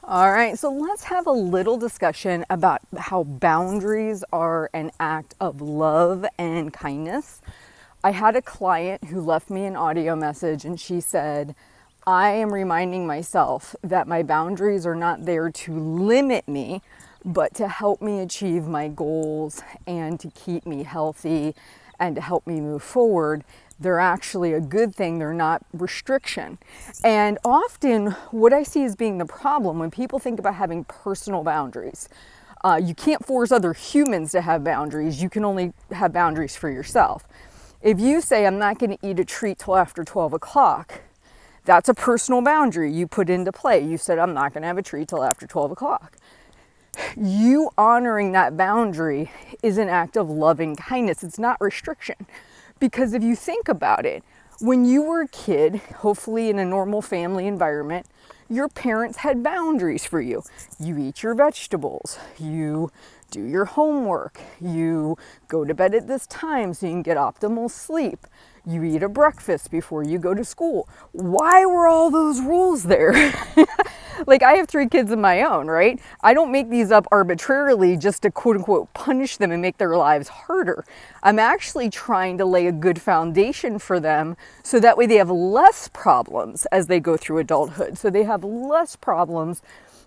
All right, so let's have a little discussion about how boundaries are an act of love and kindness. I had a client who left me an audio message and she said, I am reminding myself that my boundaries are not there to limit me, but to help me achieve my goals and to keep me healthy and to help me move forward. They're actually a good thing. They're not restriction. And often what I see as being the problem when people think about having personal boundaries, you can't force other humans to have boundaries. You can only have boundaries for yourself. If you say, I'm not going to eat a treat till after 12 o'clock, that's a personal boundary you put into play. You said, I'm not going to have a treat till after 12 o'clock. You honoring that boundary is an act of loving kindness. It's not restriction. Because if you think about it, when you were a kid, hopefully in a normal family environment, your parents had boundaries for you. You eat your vegetables, you do your homework, you go to bed at this time so you can get optimal sleep, you eat a breakfast before you go to school. Why were all those rules there? Like, I have 3 kids of my own, right? I don't make these up arbitrarily just to quote unquote punish them and make their lives harder. I'm actually trying to lay a good foundation for them so that way they have less problems as they go through adulthood. So they have less problems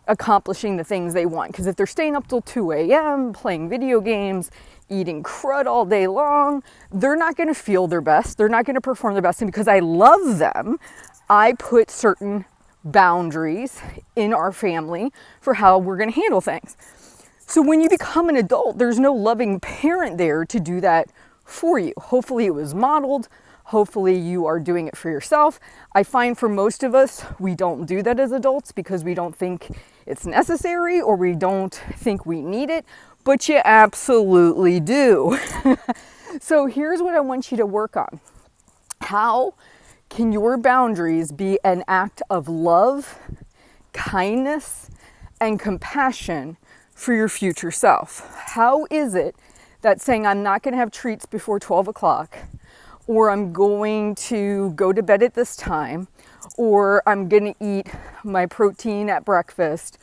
accomplishing the things they want. Because if they're staying up till 2 a.m., playing video games, eating crud all day long, they're not going to feel their best. They're not going to perform their best. And because I love them, I put certain boundaries in our family for how we're going to handle things. So when you become an adult, there's no loving parent there to do that for you. Hopefully it was modeled. Hopefully you are doing it for yourself. I find for most of us, we don't do that as adults because we don't think it's necessary or we don't think we need it, but you absolutely do. So here's what I want you to work on. How can your boundaries be an act of love, kindness, and compassion for your future self? How is it that saying I'm not going to have treats before 12 o'clock, or I'm going to go to bed at this time, or I'm going to eat my protein at breakfast,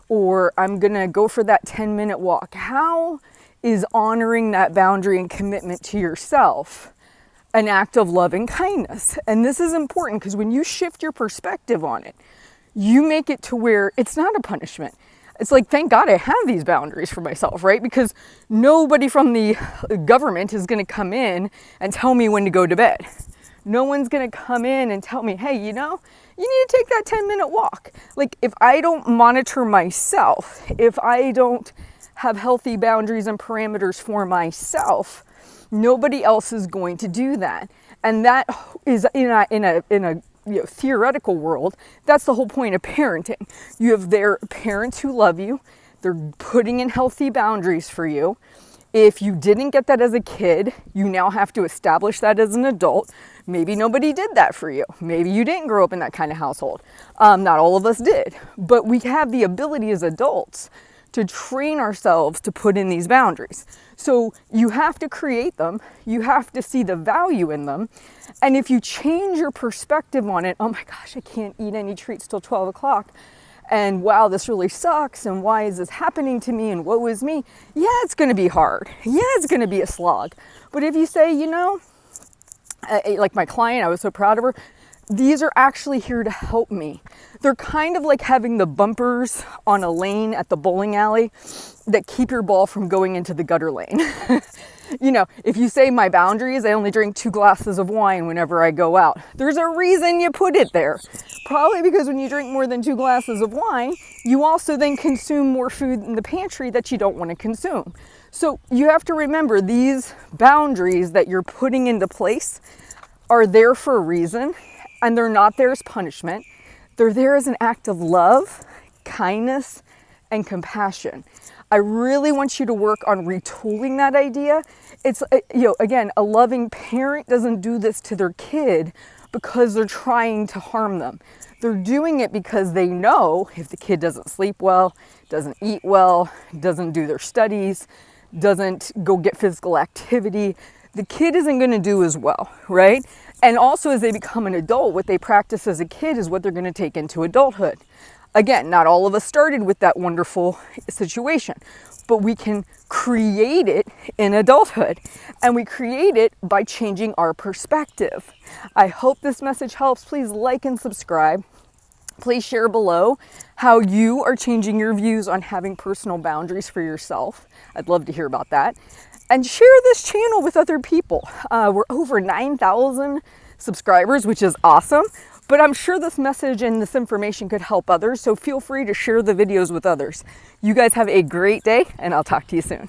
or I'm going to go for that 10-minute walk? How is honoring that boundary and commitment to yourself an act of love and kindness? And this is important because when you shift your perspective on it, you make it to where it's not a punishment. It's like, thank God I have these boundaries for myself, right? Because nobody from the government is going to come in and tell me when to go to bed. No one's going to come in and tell me, hey, you know, you need to take that 10-minute walk. Like, if I don't monitor myself, if I don't have healthy boundaries and parameters for myself, nobody else is going to do that. And that is in a theoretical world, that's the whole point of parenting. You have their parents who love you. They're putting in healthy boundaries for you. If you didn't get that as a kid, you now have to establish that as an adult. Maybe nobody did that for you. Maybe you didn't grow up in that kind of household. Not all of us did. But we have the ability as adults to train ourselves to put in these boundaries. So you have to create them. You have to see the value in them. And if you change your perspective on it, oh my gosh, I can't eat any treats till 12 o'clock. And wow, this really sucks. And why is this happening to me? And woe is me. Yeah, it's going to be hard. Yeah, it's going to be a slog. But if you say, you know, like my client, I was so proud of her. These are actually here to help me. They're kind of like having the bumpers on a lane at the bowling alley that keep your ball from going into the gutter lane. You know, if you say my boundaries, I only drink 2 glasses of wine whenever I go out. There's a reason you put it there. Probably because when you drink more than 2 glasses of wine, you also then consume more food in the pantry that you don't want to consume. So you have to remember these boundaries that you're putting into place are there for a reason. And they're not there as punishment. They're there as an act of love, kindness, and compassion. I really want you to work on retooling that idea. It's, again, a loving parent doesn't do this to their kid because they're trying to harm them. They're doing it because they know if the kid doesn't sleep well, doesn't eat well, doesn't do their studies, doesn't go get physical activity, the kid isn't going to do as well, right? And also as they become an adult, what they practice as a kid is what they're going to take into adulthood. Again, not all of us started with that wonderful situation, but we can create it in adulthood, and we create it by changing our perspective. I hope this message helps. Please like and subscribe. Please share below how you are changing your views on having personal boundaries for yourself. I'd love to hear about that. And share this channel with other people. We're over 9,000 subscribers, which is awesome. But I'm sure this message and this information could help others. So feel free to share the videos with others. You guys have a great day, and I'll talk to you soon.